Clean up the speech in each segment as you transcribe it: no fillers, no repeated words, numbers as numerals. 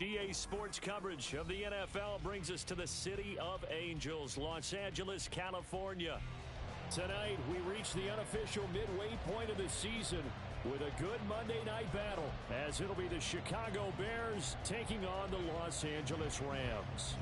EA Sports coverage of the NFL brings us to the City of Angels, Los Angeles, California. Tonight, we reach the unofficial midway point of the season with a good Monday night battle, as it'll be the Chicago Bears taking on the Los Angeles Rams.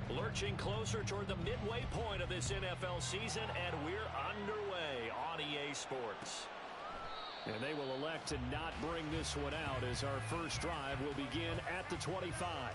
Lurching closer toward the midway point of this NFL season, and we're underway on EA Sports. And they will elect to not bring this one out, as our first drive will begin at the 25.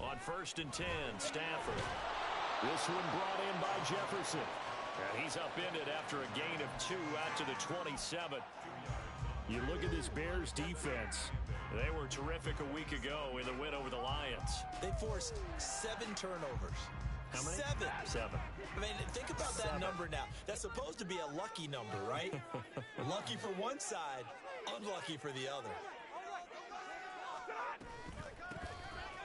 On 1st and 10, Stafford. This one brought in by Jefferson. And he's upended after a gain of 2 out to the 27. You look at this Bears defense. They were terrific a week ago in the win over the Lions. They forced 7 turnovers. How many? 7. I mean, think about that number now. That's supposed to be a lucky number, right? Lucky for one side, unlucky for the other.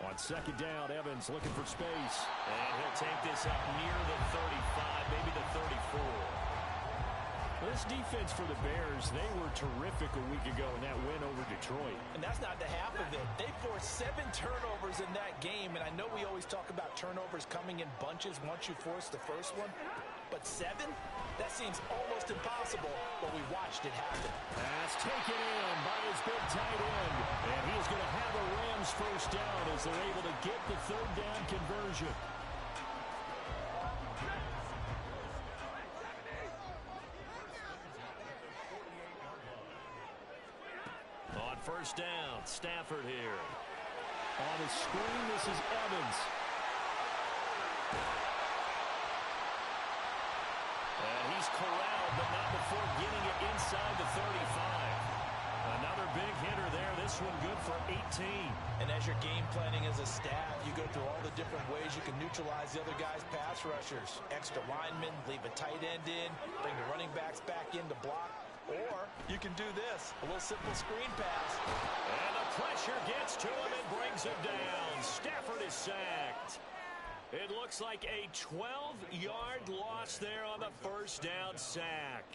On 2nd down, Evans looking for space. And he'll take this up near the 35, maybe the 34. This defense for the Bears, they were terrific a week ago in that win over Detroit. And that's not the half of it. They forced 7 turnovers in that game, and I know we always talk about turnovers coming in bunches once you force the first one. But 7? That seems almost impossible, but we watched it happen. That's taken in by his big tight end. And he's going to have a Rams first down as they're able to get the 3rd down conversion. On 1st down, Stafford here. On the screen, this is Evans. And he's corralled, but not before getting it inside the 35. Another big hitter there. This one good for 18. And as you're game planning as a staff, you go through all the different ways you can neutralize the other guy's pass rushers. Extra linemen, leave a tight end in, bring the running backs back in to block. Or you can do this, a little simple screen pass. And the pressure gets to him and brings him down. Stafford is sacked. It looks like a 12-yard loss there on the 1st down sack.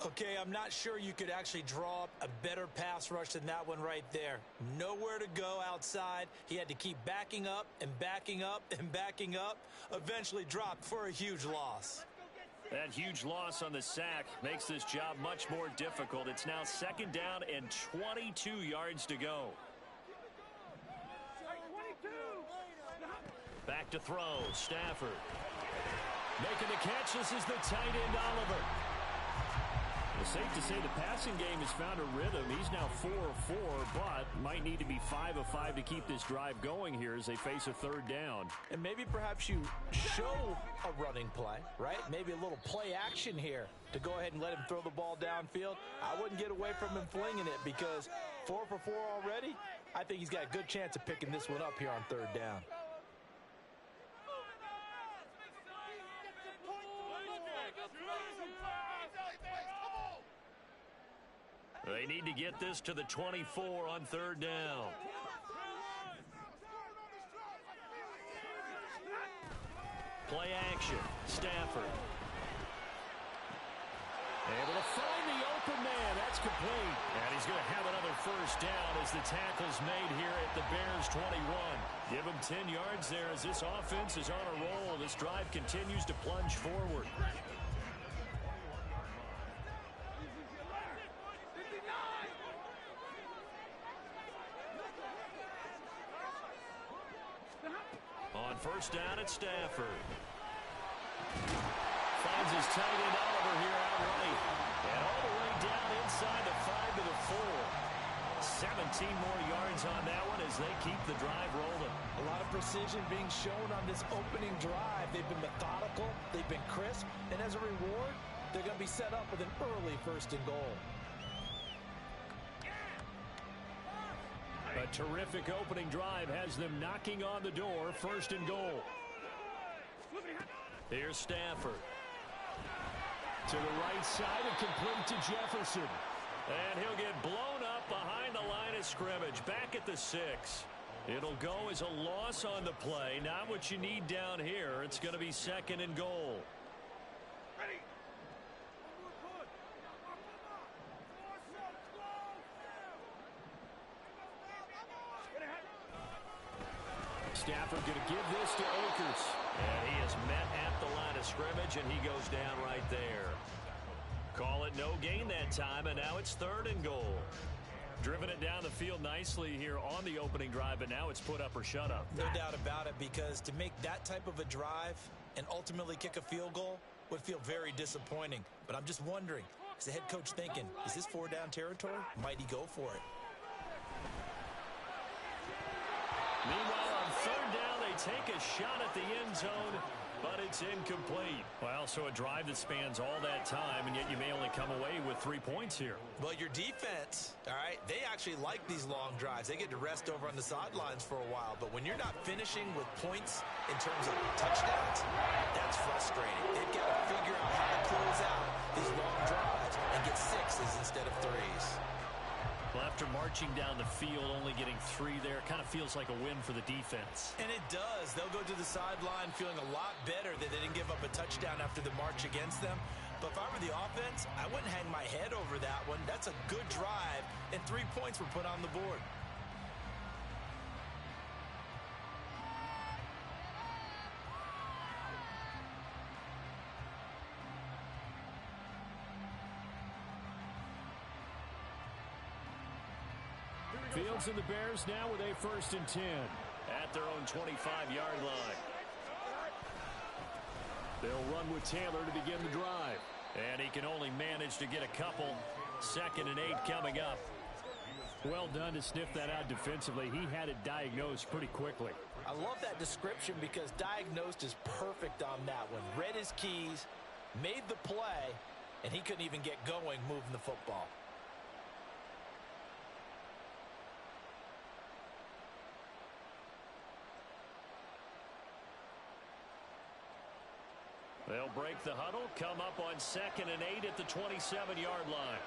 Okay, I'm not sure you could actually draw up a better pass rush than that one right there. Nowhere to go outside. He had to keep backing up and backing up and backing up. Eventually dropped for a huge loss. That huge loss on the sack makes this job much more difficult. It's now 2nd down and 22 yards to go. Back to throw, Stafford. Making the catch, this is the tight end, Oliver. It's safe to say the passing game has found a rhythm. He's now 4 of 4, but might need to be 5 of 5 to keep this drive going here as they face a 3rd down. And maybe perhaps you show a running play, right? Maybe a little play action here to go ahead and let him throw the ball downfield. I wouldn't get away from him flinging it because 4 for 4 already. I think he's got a good chance of picking this one up here on 3rd down. They need to get this to the 24 on 3rd down. Play action. Stafford. Able to find the open man. That's complete. And he's going to have another 1st down as the tackle's made here at the Bears 21. Give him 10 yards there as this offense is on a roll. This drive continues to plunge forward. On 1st down at Stafford. Finds his tight end Oliver here outright. And all the way down inside the 5 to the 4. 17 more yards yards on that one as they keep the drive rolling. A lot of precision being shown on this opening drive. They've been methodical, they've been crisp, and as a reward, they're going to be set up with an early 1st and goal. A terrific opening drive has them knocking on the door, 1st and goal. Here's Stafford. To the right side and complete to Jefferson. And he'll get blown up behind the line of scrimmage, back at the 6. It'll go as a loss on the play. Not what you need down here. It's going to be 2nd and goal. Stafford going to give this to Akers. And he is met at the line of scrimmage, and he goes down right there. Call it no gain that time, and now it's 3rd and goal. Driven it down the field nicely here on the opening drive, but now it's put up or shut up. No doubt about it, because to make that type of a drive and ultimately kick a field goal would feel very disappointing. But I'm just wondering, is the head coach thinking, is this 4-down territory? Might he go for it? Meanwhile, on 3rd down, they take a shot at the end zone, but it's incomplete. Well, so a drive that spans all that time, and yet you may only come away with 3 points here. Well, your defense, all right, they actually like these long drives. They get to rest over on the sidelines for a while, but when you're not finishing with points in terms of touchdowns, that's frustrating. They've got to figure out how to close out these long drives and get 6s instead of 3s. Well, after marching down the field, only getting 3 there, kind of feels like a win for the defense. And it does. They'll go to the sideline feeling a lot better that they didn't give up a touchdown after the march against them. But if I were the offense, I wouldn't hang my head over that one. That's a good drive, and 3 points were put on the board. Fields and the Bears now with a 1st and 10 at their own 25-yard line. They'll run with Taylor to begin the drive. And he can only manage to get a couple. 2nd and 8 coming up. Well done to sniff that out defensively. He had it diagnosed pretty quickly. I love that description because diagnosed is perfect on that one. Read his keys, made the play, and he couldn't even get going moving the football. They'll break the huddle, come up on 2nd and 8 at the 27-yard line.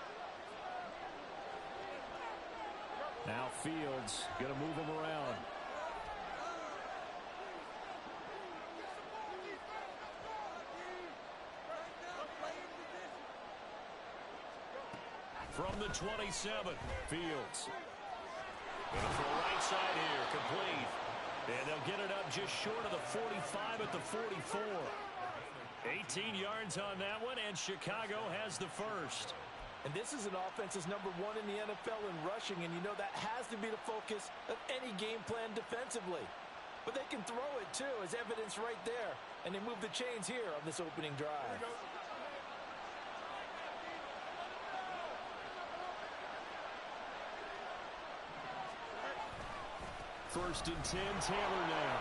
Now Fields going to move him around. From the 27, Fields. Going to throw right side here, complete. And they'll get it up just short of the 45 at the 44. 18 yards on that one, and Chicago has the 1st. And this is an offense that's #1 in the NFL in rushing, and you know that has to be the focus of any game plan defensively. But they can throw it, too, as evidence right there. And they move the chains here on this opening drive. 1st and 10, Taylor now.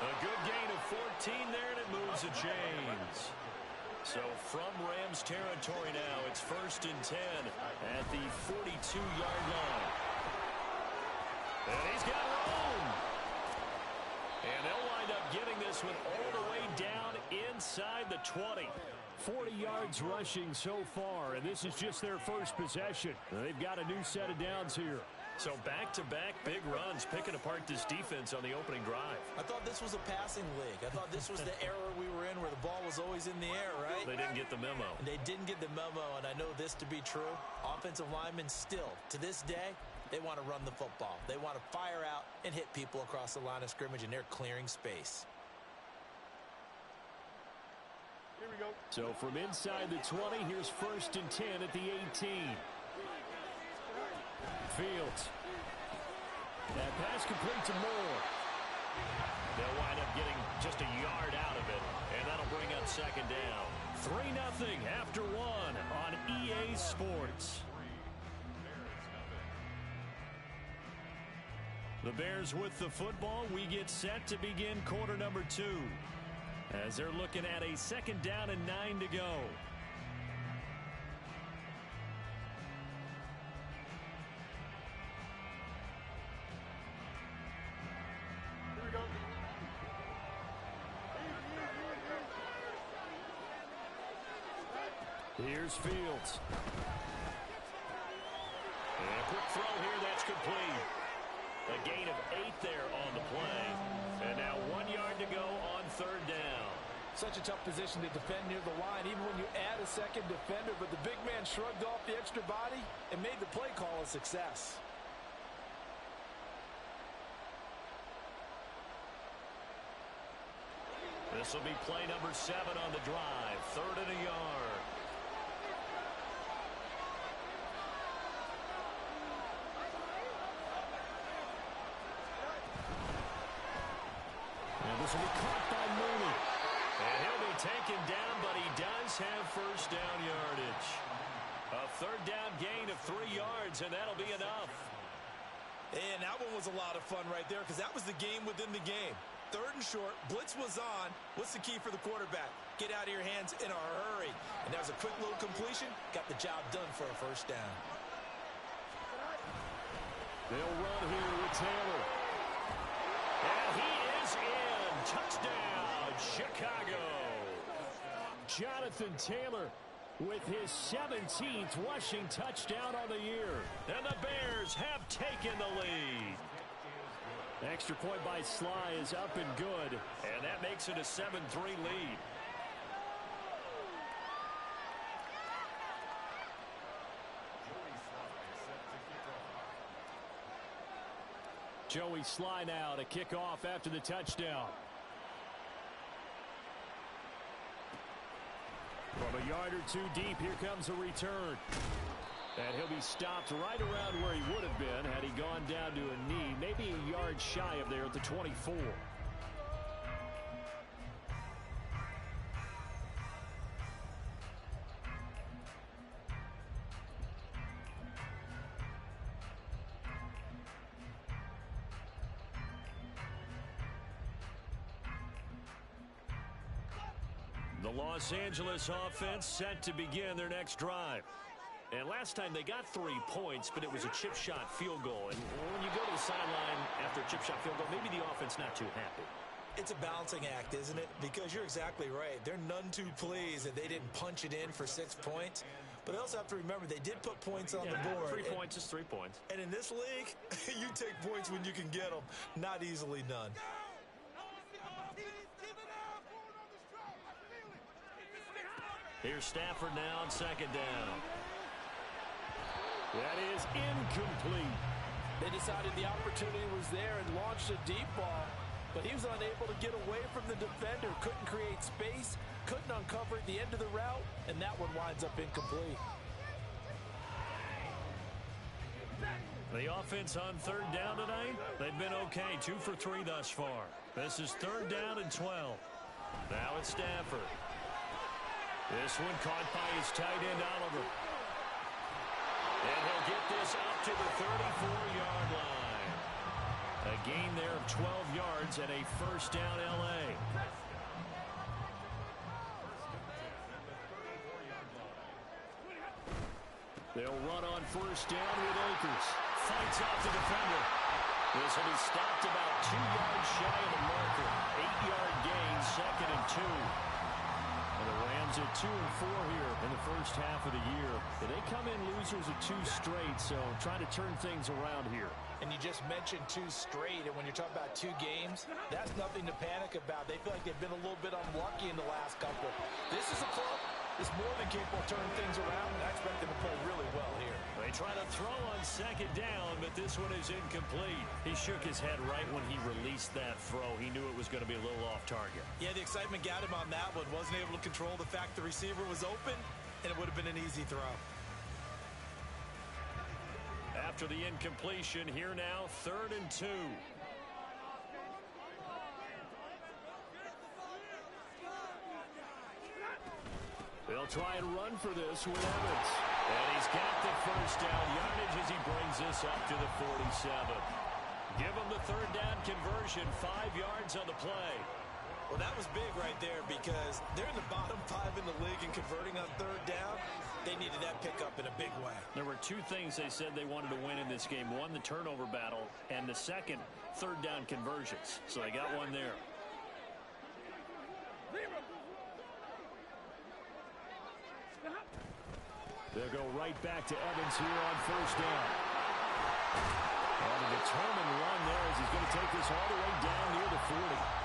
A good gain of 14 there, and it moves the chains. So from Rams territory now, it's 1st and 10 at the 42-yard line. And he's got room. And they'll wind up getting this one all the way down inside the 20. 40 yards rushing so far, and this is just their first possession. They've got a new set of downs here. So back-to-back big runs, picking apart this defense on the opening drive. I thought this was a passing league. I thought this was the era we were in where the ball was always in the air, right? They didn't get the memo. And they didn't get the memo, and I know this to be true. Offensive linemen still, to this day, they want to run the football. They want to fire out and hit people across the line of scrimmage, and they're clearing space. Here we go. So from inside the 20, here's 1st and 10 at the 18. Fields. That pass complete to Moore. They'll wind up getting just a yard out of it, and that'll bring up 2nd down. 3-0 after 1 on EA Sports. The Bears with the football. We get set to begin quarter number 2. As they're looking at a 2nd down and 9 to go. Here's Fields. And a quick throw here, that's complete. A gain of 8 there on the play. And now 1 yard to go on 3rd down. Such a tough position to defend near the line, even when you add a second defender. But the big man shrugged off the extra body and made the play call a success. This will be play number 7 on the drive. 3rd and a yard. This will be caught by Mooney. And he'll be taken down, but he does have 1st down yardage. A 3rd down gain of 3 yards, and that'll be enough. And that one was a lot of fun right there because that was the game within the game. 3rd and short, blitz was on. What's the key for the quarterback? Get out of your hands in a hurry. And that was a quick little completion. Got the job done for a 1st down. They'll run here with Taylor. And he is in. Touchdown, Chicago. Jonathan Taylor with his 17th rushing touchdown on the year. And the Bears have taken the lead. Extra point by Sly is up and good. And that makes it a 7-3 lead. Joey Sly now to kick off after the touchdown. From a yard or 2 deep, here comes a return. And he'll be stopped right around where he would have been had he gone down to a knee, maybe a yard shy of there at the 24. The Los Angeles offense set to begin their next drive. And last time they got 3 points, but it was a chip shot field goal. And when you go to the sideline after a chip shot field goal, maybe the offense not too happy. It's a balancing act, isn't it? Because you're exactly right. They're none too pleased that they didn't punch it in for 6 points. But I also have to remember they did put points on the board. 3 points is 3 points. And in this league, you take points when you can get them. Not easily done. Here's Stafford now on 2nd down. That is incomplete. They decided the opportunity was there and launched a deep ball, but he was unable to get away from the defender, couldn't create space, couldn't uncover at the end of the route, and that one winds up incomplete. The offense on 3rd down tonight, they've been okay, 2 for 3 thus far. This is 3rd down and 12. Now it's Stafford. This one caught by his tight end, Oliver. And he'll get this up to the 34-yard line. A gain there of 12 yards and a 1st down L.A. They'll run on 1st down with Akers. Fights off the defender. This will be stopped about 2 yards shy of the marker. 8-yard gain, 2nd and 2. And the Rams at 2 and 4 here in the first half of the year. And they come in losers of 2 straight, so trying to turn things around here. And you just mentioned 2 straight, and when you're talking about 2 games, that's nothing to panic about. They feel like they've been a little bit unlucky in the last couple. This is a club that's more than capable of turning things around, and I expect them to play really well here. They try to throw on 2nd down, but this one is incomplete. He shook his head right when he released that throw. He knew it was going to be a little off target. Yeah, the excitement got him on that one. Wasn't able to control the fact the receiver was open, and it would have been an easy throw. After the incompletion, here now, 3rd and 2. They'll try and run for this with Evans. And he's got the 1st down yardage as he brings this up to the 47. Give them the third down conversion, 5 yards on the play. Well, that was big right there because they're in the bottom 5 in the league and converting on third down. They needed that pickup in a big way. There were 2 things they said they wanted to win in this game. One, the turnover battle, and the second, third down conversions. So they got one there. They'll go right back to Evans here on first down. And a determined run there as he's going to take this all the way down near the 40.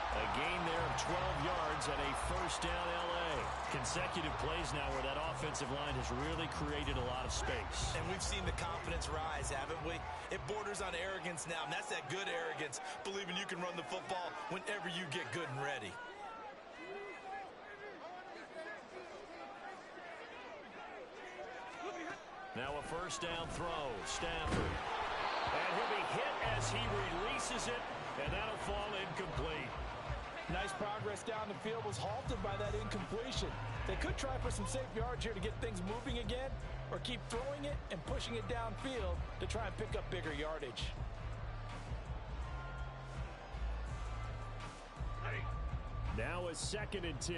A gain there of 12 yards and a first down L.A. Consecutive plays now where that offensive line has really created a lot of space. And we've seen the confidence rise, haven't we? It borders on arrogance now, and that's that good arrogance, believing you can run the football whenever you get good and ready. Now a first down throw, Stafford. And he'll be hit as he releases it, and that'll fall incomplete. Nice progress down the field, was halted by that incompletion. They could try for some safe yards here to get things moving again, or keep throwing it and pushing it downfield to try and pick up bigger yardage. Now a 2nd and 10.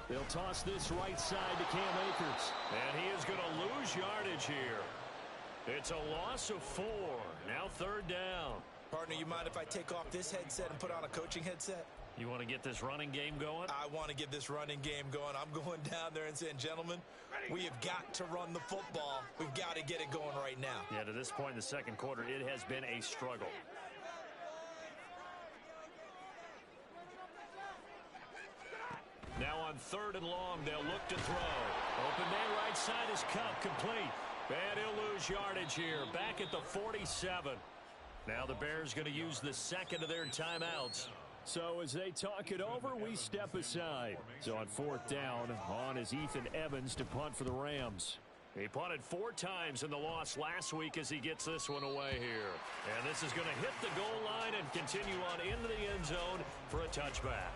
They'll toss this right side to Cam Akers. And he is going to lose yardage here. It's a loss of 4. Now 3rd down. Partner, you mind if I take off this headset and put on a coaching headset? You want to get this running game going? I want to get this running game going. I'm going down there and saying, gentlemen, we have got to run the football. We've got to get it going right now. Yeah, to this point in the second quarter, it has been a struggle. Now on 3rd and long, they'll look to throw. Open man right side is cut, complete. And he'll lose yardage here, back at the 47. Now the Bears going to use the second of their timeouts. So as they talk it over, we step aside. So on 4th down, on is Ethan Evans to punt for the Rams. He punted 4 times in the loss last week as he gets this one away here. And this is going to hit the goal line and continue on into the end zone for a touchback.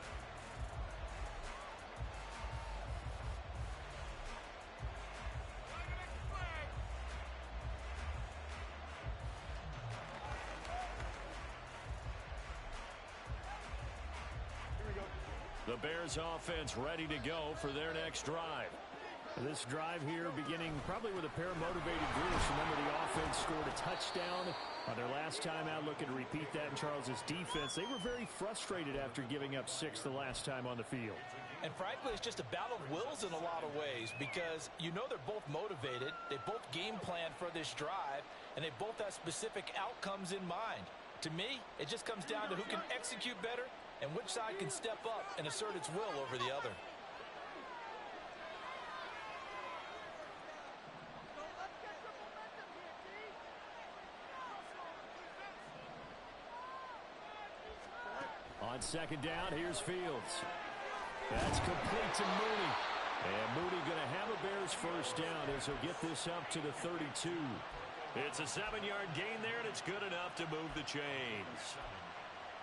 The Bears offense ready to go for their next drive. This drive here beginning probably with a pair of motivated groups. Remember, the offense scored a touchdown on their last time out. Looking to repeat that in Charles's defense. They were very frustrated after giving up 6 the last time on the field. And frankly, it's just a battle of wills in a lot of ways because you know they're both motivated. They both game plan for this drive, and they both have specific outcomes in mind. To me, it just comes down to who can execute better and which side can step up and assert its will over the other. On 2nd down, here's Fields. That's complete to Mooney. And Mooney going to have a Bears first down as he'll get this up to the 32. It's a 7-yard gain there, and it's good enough to move the chains.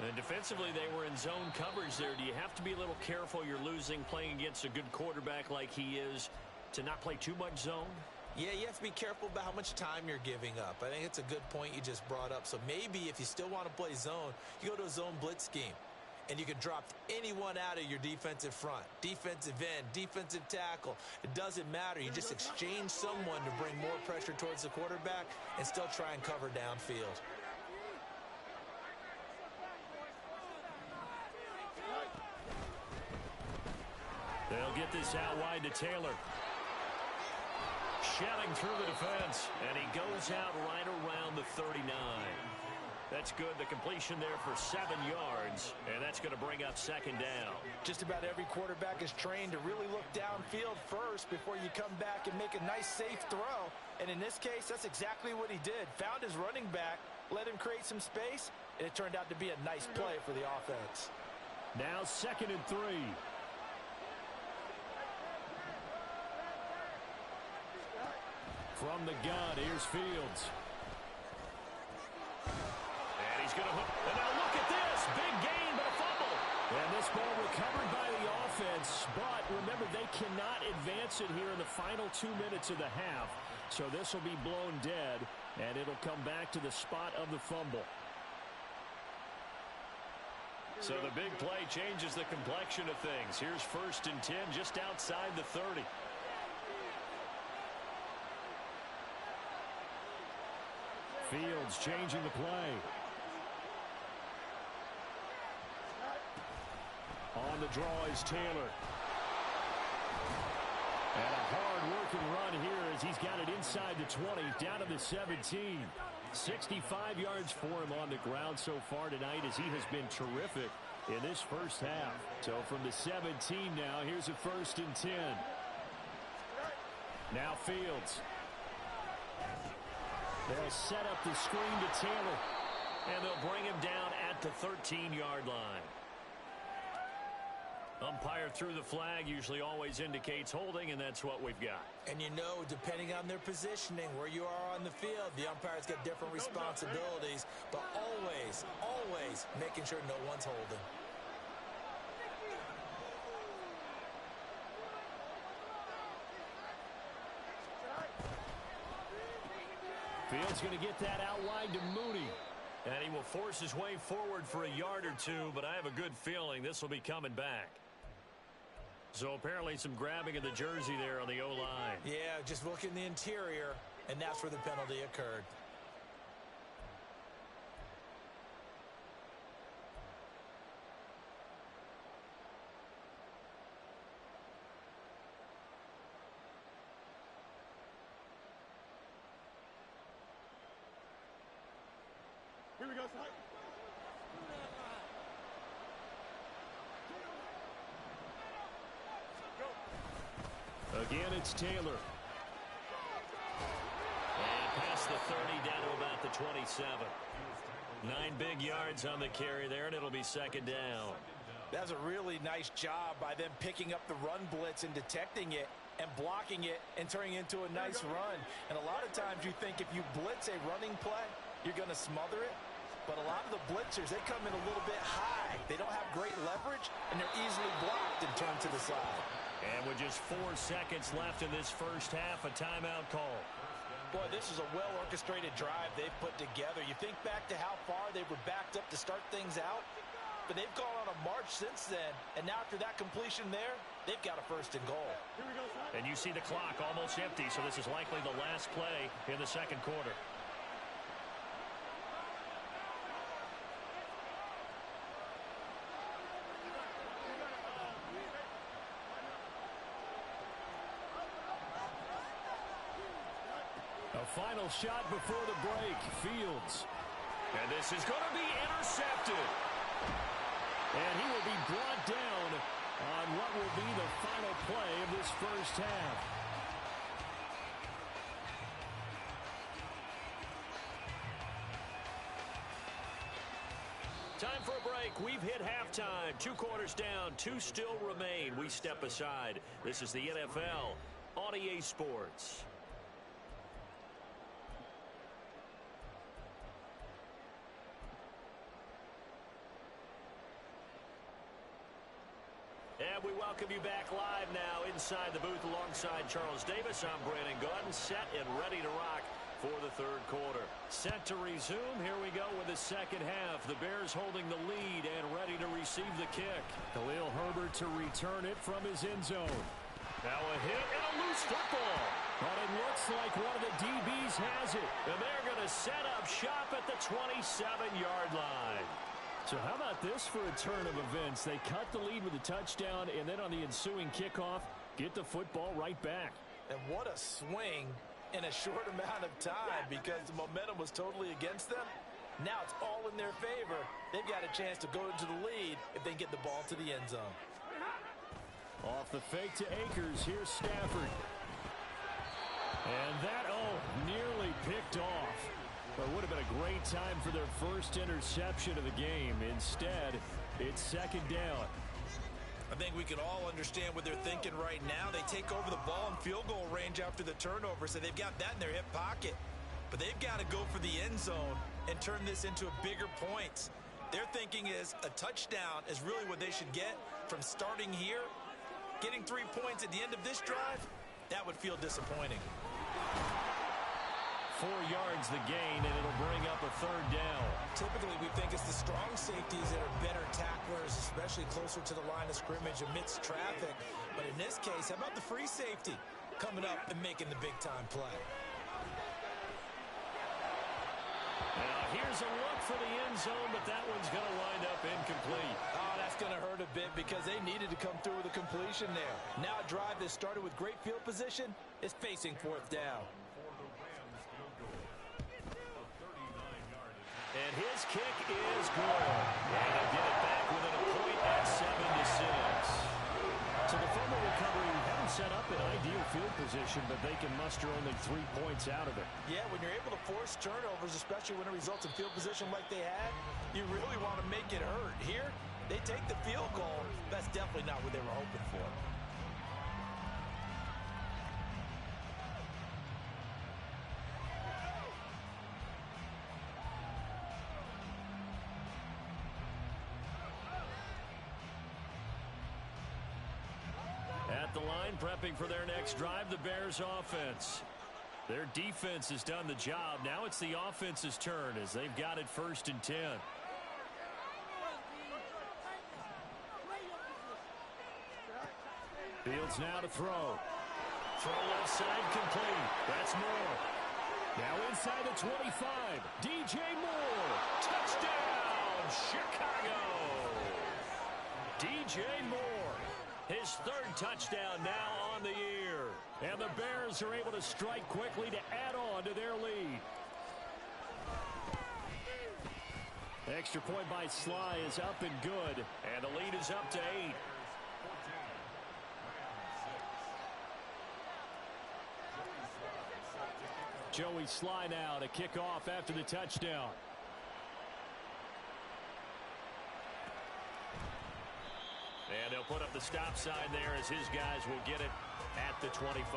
And defensively, they were in zone coverage there. Do you have to be a little careful? You're losing, playing against a good quarterback like he is, to not play too much zone? Yeah, you have to be careful about how much time you're giving up. I think it's a good point you just brought up. So maybe if you still want to play zone, you go to a zone blitz scheme. And you can drop anyone out of your defensive front. Defensive end, defensive tackle. It doesn't matter. You just exchange someone to bring more pressure towards the quarterback and still try and cover downfield. They'll get this out wide to Taylor. Shelling through the defense, and he goes out right around the 39. That's good. The completion there for 7 yards, and that's going to bring up 2nd down. Just about every quarterback is trained to really look downfield first before you come back and make a nice, safe throw. And in this case, that's exactly what he did. Found his running back, let him create some space, and it turned out to be a nice play for the offense. Now 2nd and 3. From the gun, here's Fields. And he's going to hook. And now look at this. Big gain, but a fumble. And this This ball recovered by the offense, but remember, they cannot advance it here in the final 2 minutes of the half. So this will be blown dead, and it'll come back to the spot of the fumble. So the big play changes the complexion of things. Here's 1st and 10 just outside the 30. Fields changing the play. On the draw is Taylor. And a hard-working run here as he's got it inside the 20, down to the 17. 65 yards for him on the ground so far tonight as he has been terrific in this first half. So from the 17 now, here's a 1st and 10. Now Fields. They'll set up the screen to Taylor. And they'll bring him down at the 13-yard line. Umpire threw the flag, usually always indicates holding, and that's what we've got. And you know, depending on their positioning, where you are on the field, the umpires get different responsibilities, but always, always making sure no one's holding. Fields going to get that out wide to Mooney. And he will force his way forward for a yard or two, but I have a good feeling this will be coming back. So apparently some grabbing of the jersey there on the O-line. Yeah, just look in the interior, and that's where the penalty occurred. Here we go, Again, it's Taylor. And past the 30, down to about the 27. 9 big yards on the carry there, and it'll be 2nd down. That's a really nice job by them picking up the run blitz and detecting it and blocking it and turning it into a nice run. And a lot of times you think if you blitz a running play, you're going to smother it. But a lot of the blitzers, they come in a little bit high. They don't have great leverage, and they're easily blocked and turned to the side. And with just 4 seconds left in this first half, a timeout call. Boy, this is a well-orchestrated drive they've put together. You think back to how far they were backed up to start things out, but they've gone on a march since then. And now after that completion there, they've got a 1st and goal. And you see the clock almost empty, so this is likely the last play in the 2nd quarter. A final shot before the break. Fields. And this is going to be intercepted. And he will be brought down on what will be the final play of this first half. Time for a break. We've hit halftime. 2 quarters down. 2 still remain. We step aside. This is the NFL on EA Sports. And we welcome you back live now inside the booth alongside Charles Davis. I'm Brandon Gaudin, set and ready to rock for the 3rd quarter. Set to resume. Here we go with the 2nd half. The Bears holding the lead and ready to receive the kick. Khalil Herbert to return it from his end zone. Now a hit and a loose football. But it looks like one of the DBs has it. And they're going to set up shop at the 27-yard line. So how about this for a turn of events? They cut the lead with a touchdown, and then on the ensuing kickoff, get the football right back. And what a swing in a short amount of time because the momentum was totally against them. Now it's all in their favor. They've got a chance to go into the lead if they get the ball to the end zone. Off the fake to Akers, here's Stafford. And that, nearly picked off. But it would have been a great time for their first interception of the game. Instead, it's 2nd down. I think we can all understand what they're thinking right now. They take over the ball in field goal range after the turnover, so they've got that in their hip pocket. But they've got to go for the end zone and turn this into a bigger points. Their thinking is a touchdown is really what they should get from starting here. Getting 3 points at the end of this drive, that would feel disappointing. 4 yards the gain, and it'll bring up a third down. Typically, we think it's the strong safeties that are better tacklers, especially closer to the line of scrimmage amidst traffic. But in this case, how about the free safety coming up and making the big-time play? Now, here's a look for the end zone, but that one's going to wind up incomplete. Oh, that's going to hurt a bit because they needed to come through with a completion there. Now a drive that started with great field position is facing 4th down. And his kick is good. And they'll get it back within a point at 7-6. So the fumble recovery haven't set up an ideal field position, but they can muster only 3 points out of it. Yeah, when you're able to force turnovers, especially when it results in field position like they had, you really want to make it hurt. Here, they take the field goal. That's definitely not what they were hoping for. At the line, prepping for their next drive, the Bears offense. Their defense has done the job. Now it's the offense's turn as they've got it 1st and 10. Fields now to throw. Throw left side complete. That's Moore. Now inside the 25. DJ Moore. Touchdown, Chicago. DJ Moore. His 3rd touchdown now on the year. And the Bears are able to strike quickly to add on to their lead. Extra point by Sly is up and good. And the lead is up to 8. Joey Sly now to kick off after the touchdown. And they'll put up the stop sign there as his guys will get it at the 25.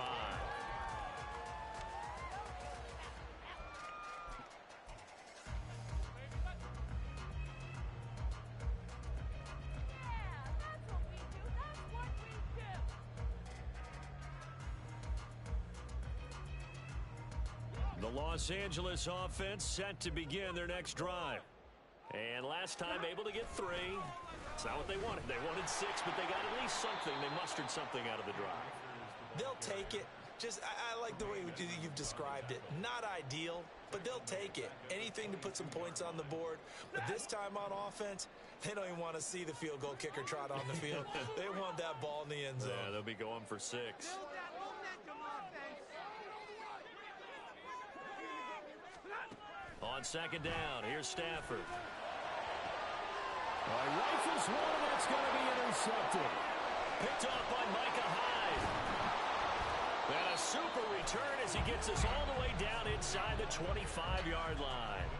The Los Angeles offense set to begin their next drive. And last time able to get 3. It's not what they wanted. They wanted 6, but they got at least something. They mustered something out of the drive. They'll take it. I like the way you've described it. Not ideal, but they'll take it. Anything to put some points on the board. But this time on offense, they don't even want to see the field goal kicker trot on the field. They want that ball in the end zone. Yeah, they'll be going for 6. On 2nd down, here's Stafford. Rifles one, that's going to be intercepted. Picked off by Micah Hyde. And a super return as he gets us all the way down inside the 25-yard line.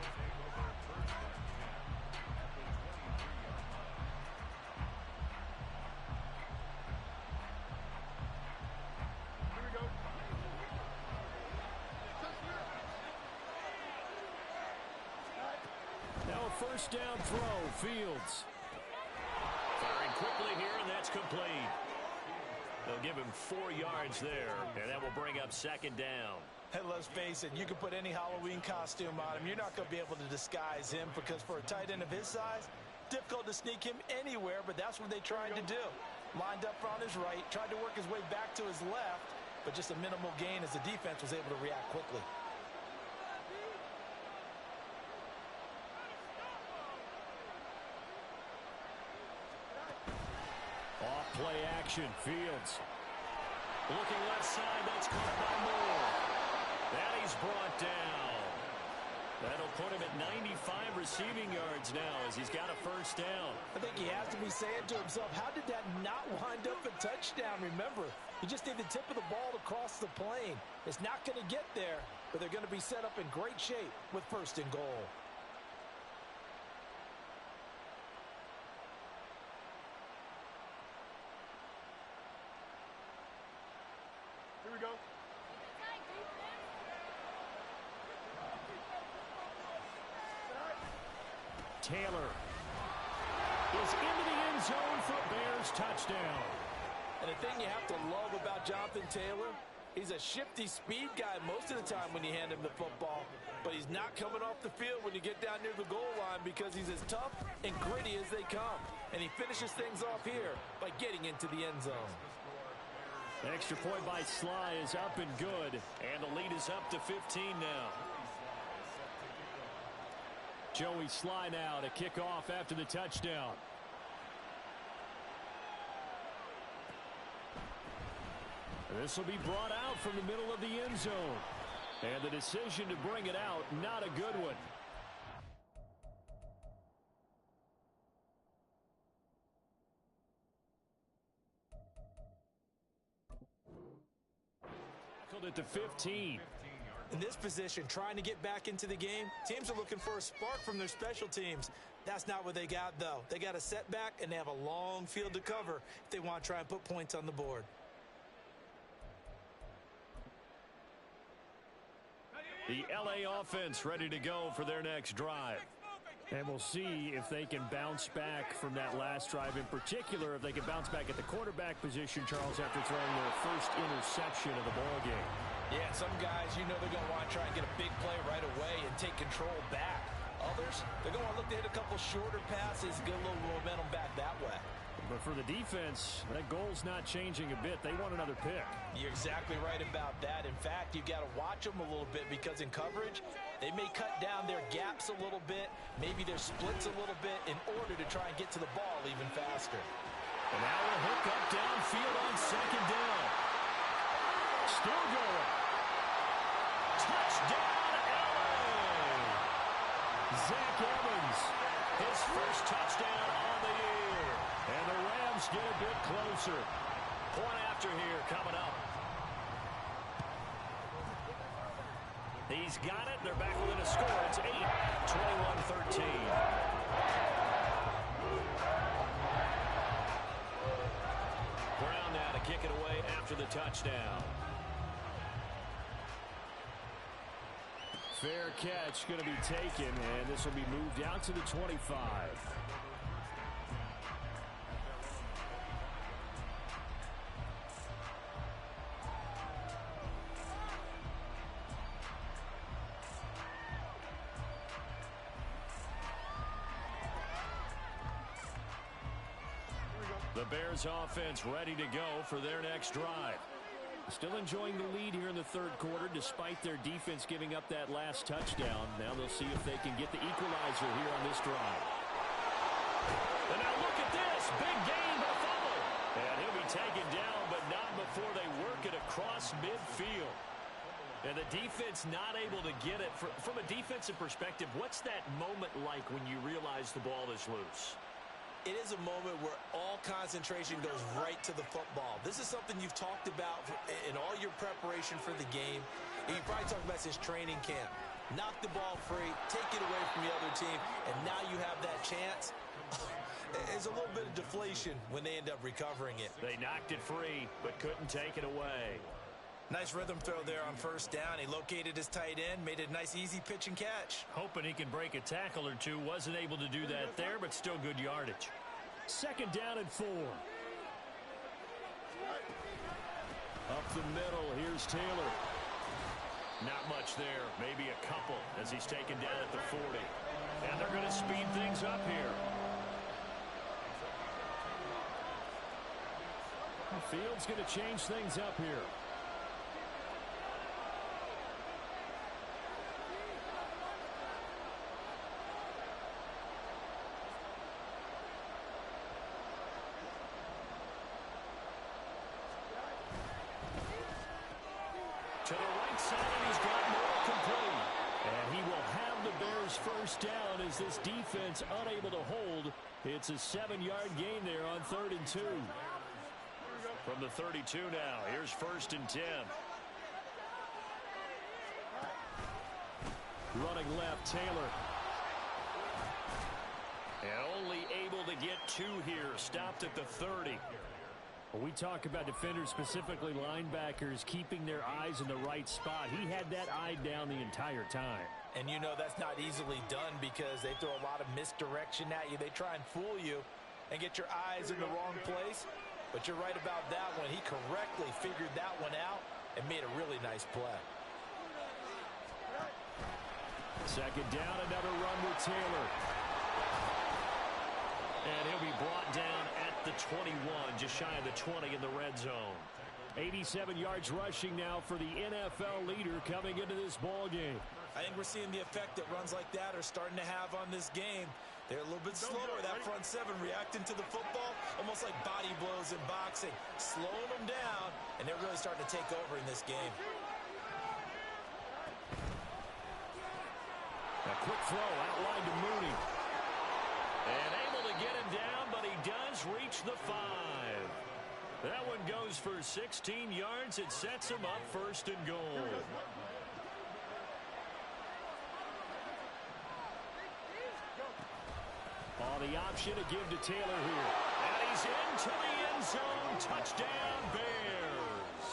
Here we go. Now a 1st down throw, Fields. Firing quickly here, and that's complete. They'll give him 4 yards there, and that will bring up 2nd down. And let's face it, you can put any Halloween costume on him. You're not going to be able to disguise him because for a tight end of his size, difficult to sneak him anywhere, but that's what they tried to do. Lined up on his right, tried to work his way back to his left, but just a minimal gain as the defense was able to react quickly. Play action, Fields. Looking left side, that's caught by Moore. And he's brought down. That'll put him at 95 receiving yards now as he's got a 1st down. I think he has to be saying to himself, how did that not wind up a touchdown? Remember, you just need the tip of the ball to cross the plane. It's not going to get there, but they're going to be set up in great shape with 1st and goal. Here we go. Taylor is into the end zone for a Bears touchdown. And the thing you have to love about Jonathan Taylor, he's a shifty speed guy most of the time when you hand him the football. But he's not coming off the field when you get down near the goal line because he's as tough and gritty as they come. And he finishes things off here by getting into the end zone. Extra point by Sly is up and good. And the lead is up to 15 now. Joey Sly now to kick off after the touchdown. This will be brought out from the middle of the end zone. And the decision to bring it out, not a good one. At the 15. In this position, trying to get back into the game, teams are looking for a spark from their special teams. That's not what they got, though. They got a setback, and they have a long field to cover if they want to try and put points on the board. The LA offense ready to go for their next drive. And we'll see if they can bounce back from that last drive, in particular if they can bounce back at the quarterback position, Charles, after throwing their first interception of the ballgame. Yeah, some guys, you know they're going to want to try and get a big play right away and take control back. Others, they're going to want to look to hit a couple shorter passes, get a little momentum back that way. But for the defense, that goal's not changing a bit. They want another pick. You're exactly right about that. In fact, you've got to watch them a little bit because in coverage, they may cut down their gaps a little bit, maybe their splits a little bit in order to try and get to the ball even faster. And now a hook up downfield on second down. Still going. Touchdown, LA! Zach Evans, his first touchdown on the year. And the Rams get a bit closer. Point after here coming up. He's got it. They're back within a score. It's 8, 21-13. Brown now to kick it away after the touchdown. Fair catch going to be taken, and this will be moved out to the 25. The Bears offense ready to go for their next drive. Still enjoying the lead here in the third quarter despite their defense giving up that last touchdown. Now they'll see if they can get the equalizer here on this drive. And now look at this. Big gain but a fumble. And he'll be taken down, but not before they work it across midfield. And the defense not able to get it. From a defensive perspective, what's that moment like when you realize the ball is loose? It is a moment where all concentration goes right to the football. This is something you've talked about in all your preparation for the game. And you probably talked about since training camp. Knock the ball free, take it away from the other team, and now you have that chance. There's a little bit of deflation when they end up recovering it. They knocked it free, but couldn't take it away. Nice rhythm throw there on first down. He located his tight end, made it a nice, easy pitch and catch. Hoping he can break a tackle or two. Wasn't able to do that there, but still good yardage. Second down and 4. Up the middle, here's Taylor. Not much there, maybe a couple as he's taken down at the 40. And they're going to speed things up here. The field's going to change things up here. To the right side, and he's got more complete. And he will have the Bears first down as this defense unable to hold. It's a 7-yard gain there on 3rd and 2. From the 32 now, here's 1st and 10. Running left, Taylor. And only able to get 2 here. Stopped at the 30. When we talk about defenders, specifically linebackers, keeping their eyes in the right spot, he had that eye down the entire time. And you know that's not easily done because they throw a lot of misdirection at you. They try and fool you. and get your eyes in the wrong place. But you're right about that one. He correctly figured that one out and made a really nice play. Second down, another run with Taylor. And he'll be brought down at the 21, just shy of the 20 in the red zone. 87 yards rushing now for the NFL leader coming into this ball game. I think we're seeing the effect that runs like that are starting to have on this game. They're a little bit slower, that front seven, reacting to the football, almost like body blows in boxing, slowing them down, and they're really starting to take over in this game. A quick throw outlined to Mooney. And able to get him down, but he does reach the 5. That one goes for 16 yards. It sets him up first and goal. The option to give to Taylor here. And he's into the end zone. Touchdown, Bears.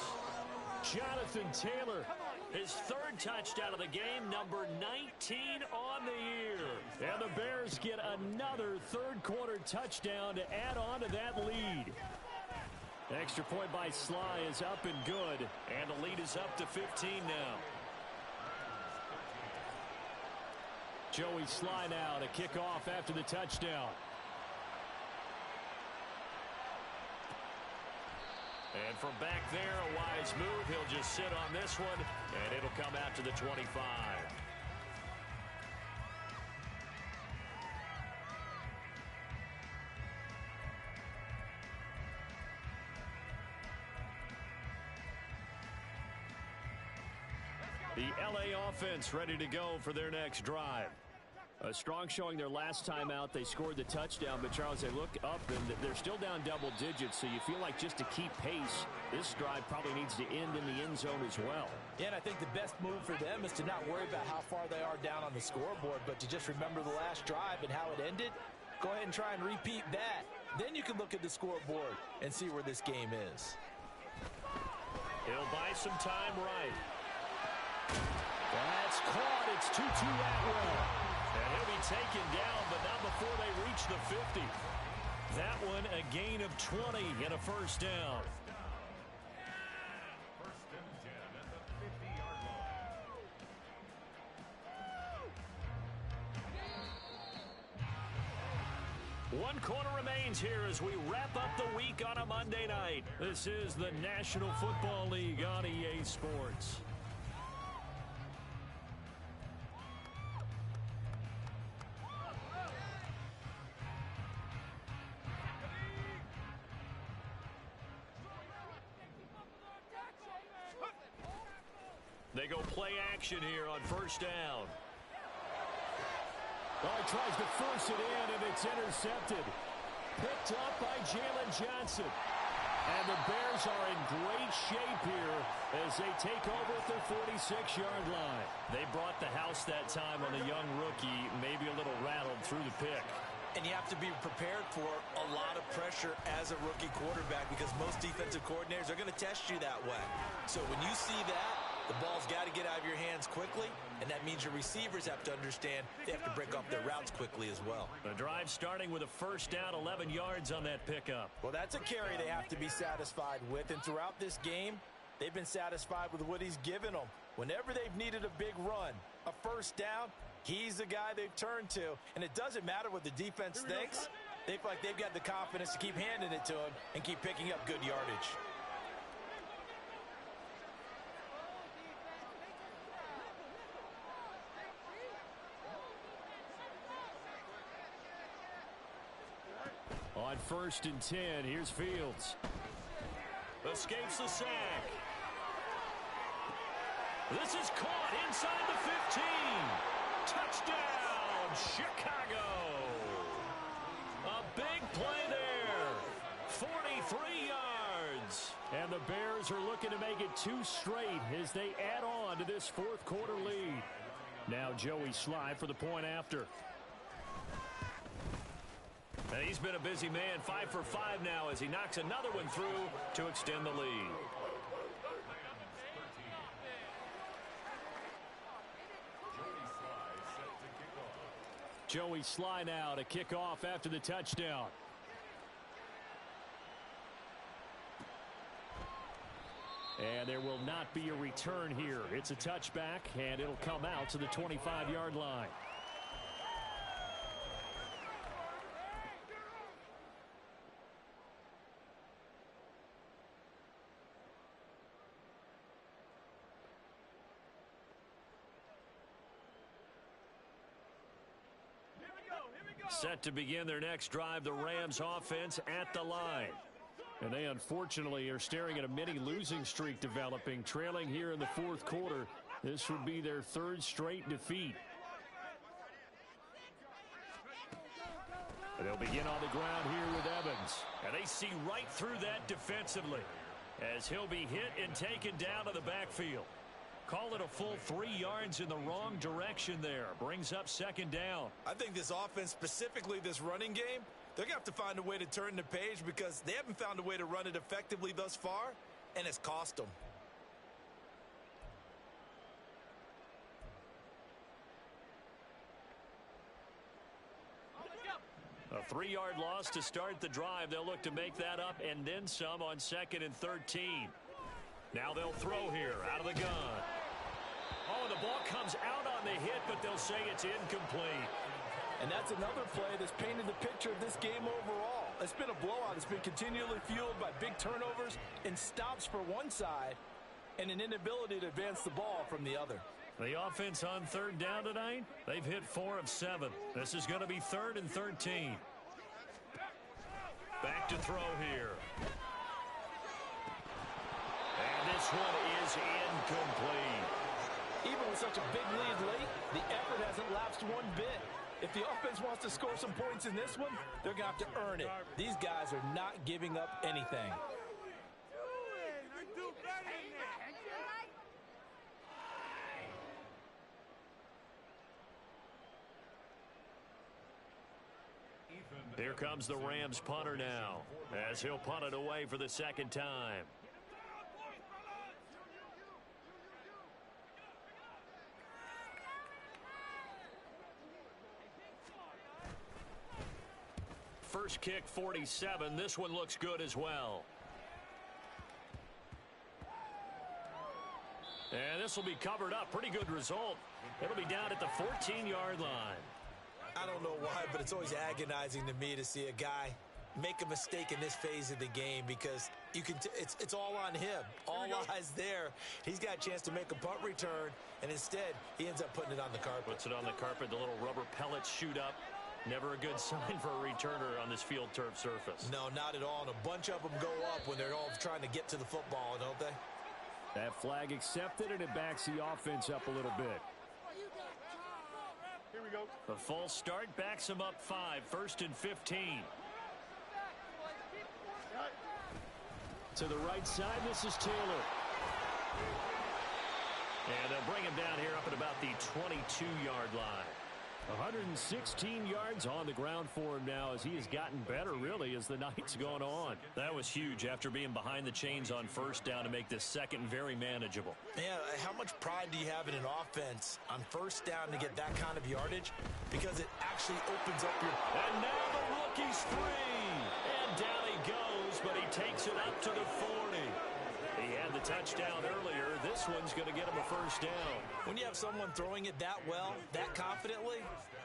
Jonathan Taylor, his third touchdown of the game, number 19 on the year. And the Bears get another third-quarter touchdown to add on to that lead. Extra point by Sly is up and good. And the lead is up to 15 now. Joey Sly now to kick off after the touchdown. And from back there, a wise move. He'll just sit on this one, and it'll come out to the 25. The LA offense ready to go for their next drive. A strong showing their last time out. They scored the touchdown, but Charles, they look up and they're still down double digits, so you feel like just to keep pace, this drive probably needs to end in the end zone as well. Yeah, and I think the best move for them is to not worry about how far they are down on the scoreboard, but to just remember the last drive and how it ended. Go ahead and try and repeat that. Then you can look at the scoreboard and see where this game is. He'll buy some time right. That's caught. It's Tutu Atwell. And he'll be taken down, but not before they reach the 50. That one a gain of 20 and a first down. First and 10 at the 50-yard line. One quarter remains here as we wrap up the week on a Monday night. This is the National Football League on EA Sports. They go play action here on first down. Oh, he tries to force it in, and it's intercepted. Picked up by Jalen Johnson. And the Bears are in great shape here as they take over at their 46-yard line. They brought the house that time on the young rookie, maybe a little rattled through the pick. And you have to be prepared for a lot of pressure as a rookie quarterback because most defensive coordinators are going to test you that way. So when you see that, the ball's got to get out of your hands quickly, and that means your receivers have to understand they have to break up their routes quickly as well. The drive starting with a first down, 11 yards on that pickup. Well, that's a carry they have to be satisfied with, and throughout this game, they've been satisfied with what he's given them. Whenever they've needed a big run, a first down, he's the guy they've turned to, and it doesn't matter what the defense thinks. They feel like they've got the confidence to keep handing it to him and keep picking up good yardage. On first and 10, here's Fields. Escapes the sack. This is caught inside the 15. Touchdown, Chicago. A big play there. 43 yards. And the Bears are looking to make it 2 straight as they add on to this fourth quarter lead. Now Joey Sly for the point after. And he's been a busy man, 5 for 5 now as he knocks another one through to extend the lead. Joey Sly now to kick off after the touchdown. And there will not be a return here. It's a touchback, and it'll come out to the 25-yard line. Set to begin their next drive, the Rams offense at the line. And they unfortunately are staring at a mini losing streak developing, trailing here in the fourth quarter. This would be their third straight defeat. And they'll begin on the ground here with Evans. And they see right through that defensively as he'll be hit and taken down to the backfield. Call it a full 3 yards in the wrong direction there. Brings up second down. I think this offense, specifically this running game, they're going to have to find a way to turn the page because they haven't found a way to run it effectively thus far, and it's cost them. A 3-yard loss to start the drive. They'll look to make that up and then some on 2nd and 13. Now they'll throw here out of the gun. Oh, the ball comes out on the hit, but they'll say it's incomplete. And that's another play that's painted the picture of this game overall. It's been a blowout. It's been continually fueled by big turnovers and stops for one side and an inability to advance the ball from the other. The offense on third down tonight, they've hit 4 of 7. This is going to be 3rd and 13. Back to throw here. And this one is incomplete. Even with such a big lead late, the effort hasn't lapsed one bit. If the offense wants to score some points in this one, they're going to have to earn it. These guys are not giving up anything. Here comes the Rams punter now, as he'll punt it away for the second time. First kick 47. This one looks good as well. And this will be covered up. Pretty good result. It'll be down at the 14-yard line. I don't know why, but it's always agonizing to me to see a guy make a mistake in this phase of the game because you can it's all on him. All eyes there. He's got a chance to make a punt return, and instead he ends up putting it on the carpet. Puts it on the carpet. The little rubber pellets shoot up. Never a good sign for a returner on this field turf surface. No, not at all. And a bunch of them go up when they're all trying to get to the football, don't they? That flag accepted, and it backs the offense up a little bit. Here we go. The false start backs him up 5. 1st and 15. To the right side, this is Taylor. And they'll bring him down here up at about the 22-yard line. 116 yards on the ground for him now as he has gotten better, really, as the night's gone on. That was huge after being behind the chains on first down to make this second very manageable. Yeah, how much pride do you have in an offense on first down to get that kind of yardage? Because it actually opens up your... And now the rookie's free. And down he goes, but he takes it up to the 40. He had the touchdown earlier. This one's going to get him a first down. When you have someone throwing it that well, that confidently,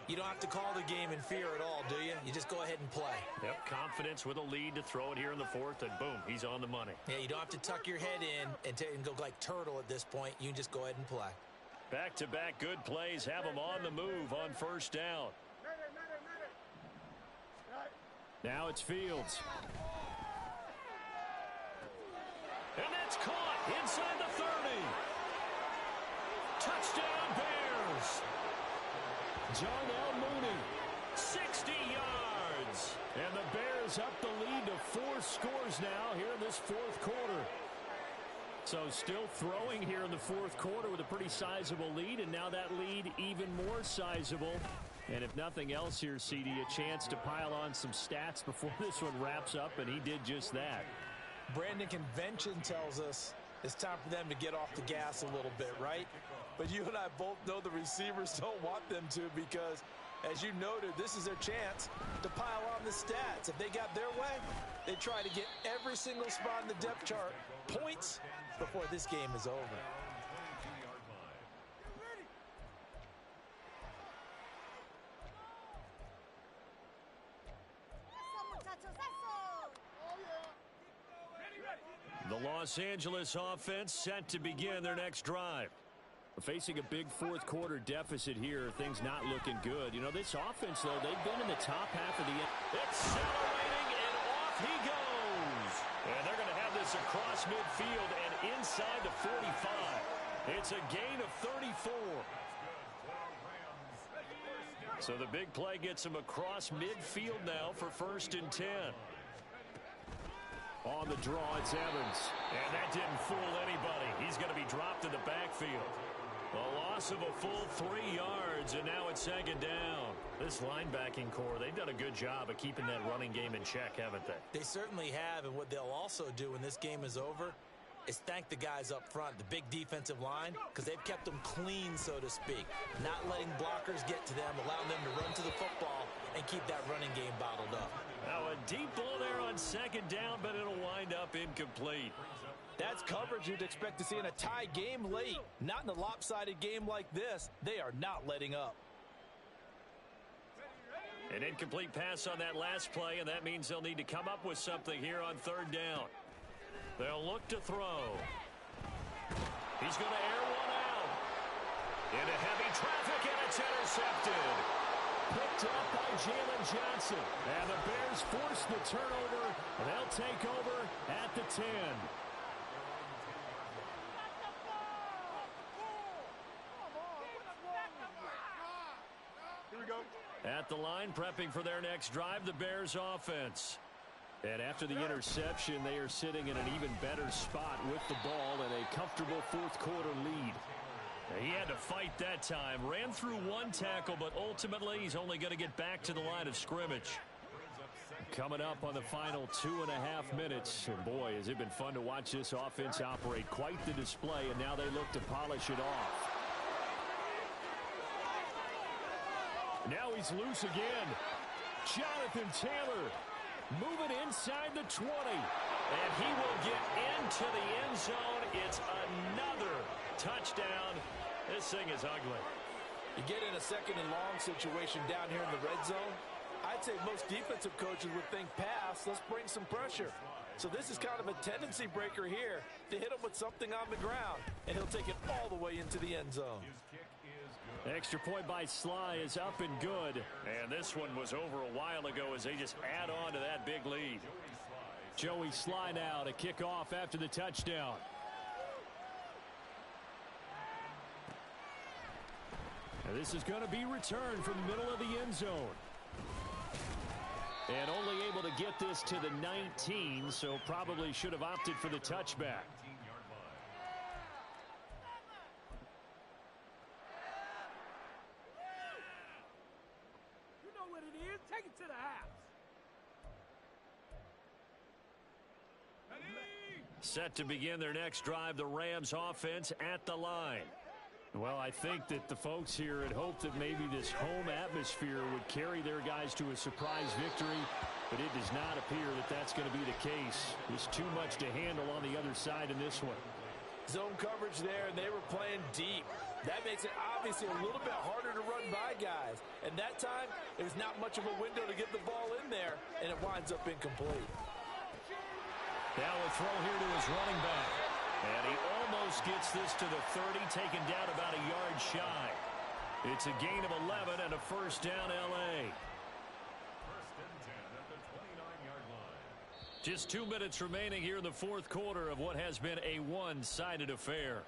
you don't have to call the game in fear at all, do you? You just go ahead and play. Yep, confidence with a lead to throw it here in the 4th, and boom, he's on the money. Yeah, you don't have to tuck your head in and go like turtle at this point. You can just go ahead and play. Back-to-back good plays have him on the move on first down. Now it's Fields. And that's caught inside the 30. Touchdown Bears. John L. Mooney, 60 yards. And the Bears up the lead to 4 scores now here in this 4th quarter. So still throwing here in the 4th quarter with a pretty sizable lead, and now that lead even more sizable. And if nothing else here, CD, a chance to pile on some stats before this one wraps up, and he did just that. Brandon, convention tells us it's time for them to get off the gas a little bit, right? But you and I both know the receivers don't want them to because, as you noted, this is their chance to pile on the stats. If they got their way, they try to get every single spot in the depth chart points before this game is over. The Los Angeles offense set to begin their next drive. Facing a big fourth quarter deficit here, things not looking good. You know, this offense, though, they've been in the top half of the end. Accelerating, and off he goes. And they're going to have this across midfield and inside the 45. It's a gain of 34. So the big play gets him across midfield now for 1st and 10. On the draw, it's Evans. And that didn't fool anybody. He's going to be dropped in the backfield. A loss of a full 3 yards, and now it's 2nd down. This linebacking core, they've done a good job of keeping that running game in check, haven't they? They certainly have, and what they'll also do when this game is over is thank the guys up front, the big defensive line, because they've kept them clean, so to speak. Not letting blockers get to them, allowing them to run to the football and keep that running game bottled up. Now a deep ball there on 2nd down, but it'll wind up incomplete. That's coverage you'd expect to see in a tie game late. Not in a lopsided game like this. They are not letting up. An incomplete pass on that last play, and that means they'll need to come up with something here on 3rd down. They'll look to throw. He's going to air one out. Into heavy traffic, and it's intercepted. Picked up by Jalen Johnson. And the Bears force the turnover. They'll take over at the 10. Here we go. At the line, prepping for their next drive, the Bears offense. And after the interception, they are sitting in an even better spot with the ball and a comfortable fourth quarter lead. He had to fight that time. Ran through one tackle, but ultimately he's only going to get back to the line of scrimmage. Coming up on the final 2.5 minutes. And boy, has it been fun to watch this offense operate. Quite the display, and now they look to polish it off. Now he's loose again. Jonathan Taylor moving inside the 20. And he will get into the end zone. It's another touchdown. This thing is ugly. You get in a 2nd and long situation down here in the red zone. I'd say most defensive coaches would think pass. Let's bring some pressure. So this is kind of a tendency breaker here to hit him with something on the ground. And he'll take it all the way into the end zone. Extra point by Sly is up and good. And this one was over a while ago as they just add on to that big lead. Joey Sly now to kick off after the touchdown. And this is going to be returned from the middle of the end zone. And only able to get this to the 19, so probably should have opted for the touchback. You know what it is. Take it to the house. Set to begin their next drive, the Rams offense at the line. Well, I think that the folks here had hoped that maybe this home atmosphere would carry their guys to a surprise victory, but it does not appear that that's going to be the case. There's too much to handle on the other side in this one. Zone coverage there, and they were playing deep. That makes it obviously a little bit harder to run by guys. And that time, there's not much of a window to get the ball in there, and it winds up incomplete. Now a throw here to his running back. And he almost gets this to the 30, taken down about a yard shy. It's a gain of 11 and a 1st down, L.A. 1st and 10 at the 29-yard line. Just 2 minutes remaining here in the fourth quarter of what has been a one-sided affair.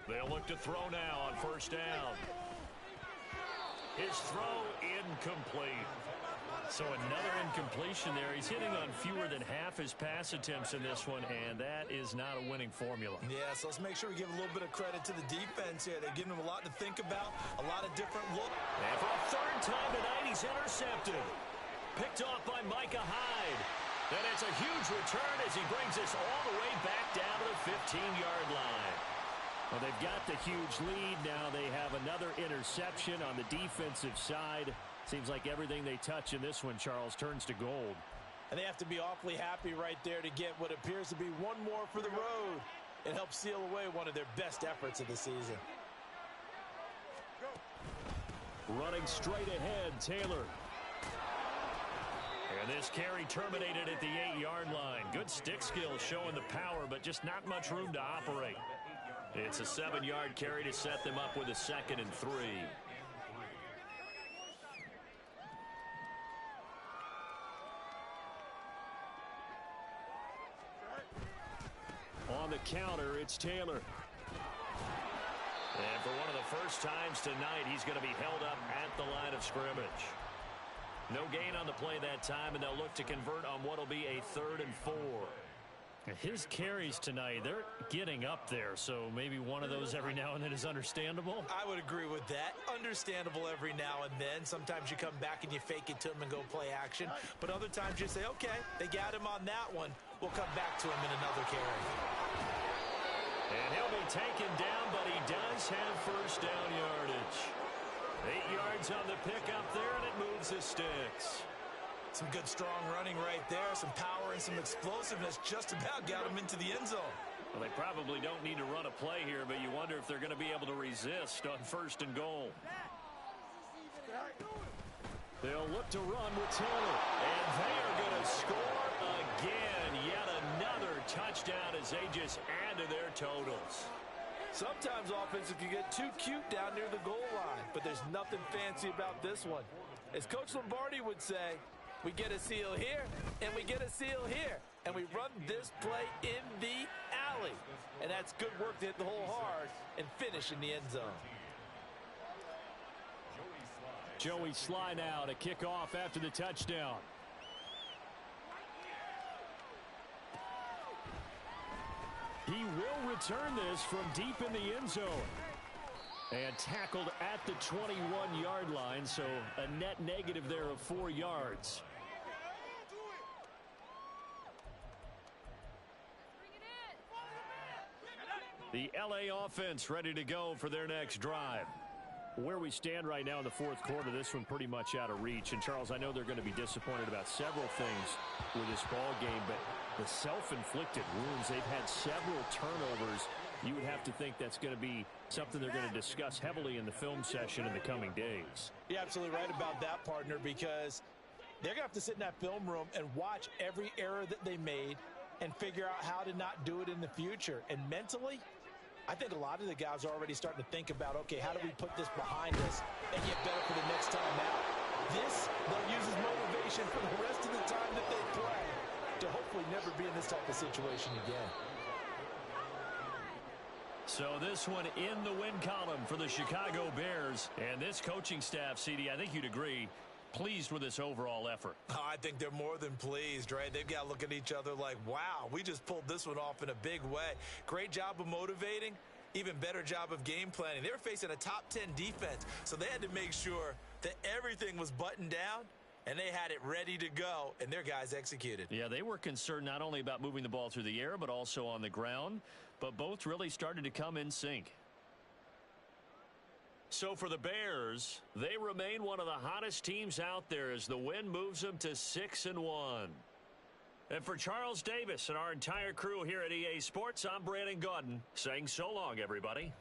They'll look to throw now on 1st down. His throw incomplete. So another incompletion there. He's hitting on fewer than half his pass attempts in this one, and that is not a winning formula. Yeah, so let's make sure we give a little bit of credit to the defense here. They've given him a lot to think about, a lot of different looks. And for a 3rd time tonight, he's intercepted. Picked off by Micah Hyde. And it's a huge return as he brings us all the way back down to the 15-yard line. Well, they've got the huge lead. Now they have another interception on the defensive side. Seems like everything they touch in this one, Charles, turns to gold. And they have to be awfully happy right there to get what appears to be one more for the road and help seal away one of their best efforts of the season. Running straight ahead, Taylor. And this carry terminated at the 8-yard line. Good stick skills showing the power, but just not much room to operate. It's a 7-yard carry to set them up with a 2nd and 3. On the counter, it's Taylor. And for one of the first times tonight, he's going to be held up at the line of scrimmage. No gain on the play that time, and they'll look to convert on what will be a 3rd and 4. His carries tonight, they're getting up there, so maybe one of those every now and then is understandable. I would agree with that. Understandable every now and then. Sometimes you come back and you fake it to him and go play action. But other times you say, okay, they got him on that one. We'll come back to him in another carry. And he'll be taken down, but he does have first down yardage. 8 yards on the pickup there, and it moves the sticks. Some good strong running right there. Some power and some explosiveness just about got him into the end zone. Well, they probably don't need to run a play here, but you wonder if they're going to be able to resist on 1st and goal. They'll look to run with Taylor, and they are going to score again. Yet another touchdown as they just add to their totals. Sometimes offenses can get too cute down near the goal line, but there's nothing fancy about this one. As Coach Lombardi would say, we get a seal here, and we get a seal here, and we run this play in the alley. And that's good work to hit the hole hard and finish in the end zone. Joey Sly now to kick off after the touchdown. He will return this from deep in the end zone. And tackled at the 21-yard line, so a net negative there of 4 yards. The LA offense ready to go for their next drive. Where we stand right now in the 4th quarter, this one pretty much out of reach. And, Charles, I know they're going to be disappointed about several things with this ball game, but the self-inflicted wounds, they've had several turnovers. You would have to think that's going to be something they're going to discuss heavily in the film session in the coming days. You're absolutely right about that, partner, because they're going to have to sit in that film room and watch every error that they made and figure out how to not do it in the future. And mentally, I think a lot of the guys are already starting to think about, okay, how do we put this behind us and get better for the next time out? This, they'll use as motivation for the rest of the time that they play to hopefully never be in this type of situation again. So this one in the win column for the Chicago Bears. And this coaching staff, CD, I think you'd agree, pleased with this overall effort. Oh, I think they're more than pleased, right? They've got to look at each other like, wow, we just pulled this one off in a big way. Great job of motivating, even better job of game planning. They were facing a top 10 defense, so they had to make sure that everything was buttoned down, and they had it ready to go, and their guys executed. Yeah, they were concerned not only about moving the ball through the air, but also on the ground, but both really started to come in sync. So for the Bears, they remain one of the hottest teams out there as the win moves them to 6-1. And for Charles Davis and our entire crew here at EA Sports, I'm Brandon Gaudin saying so long, everybody.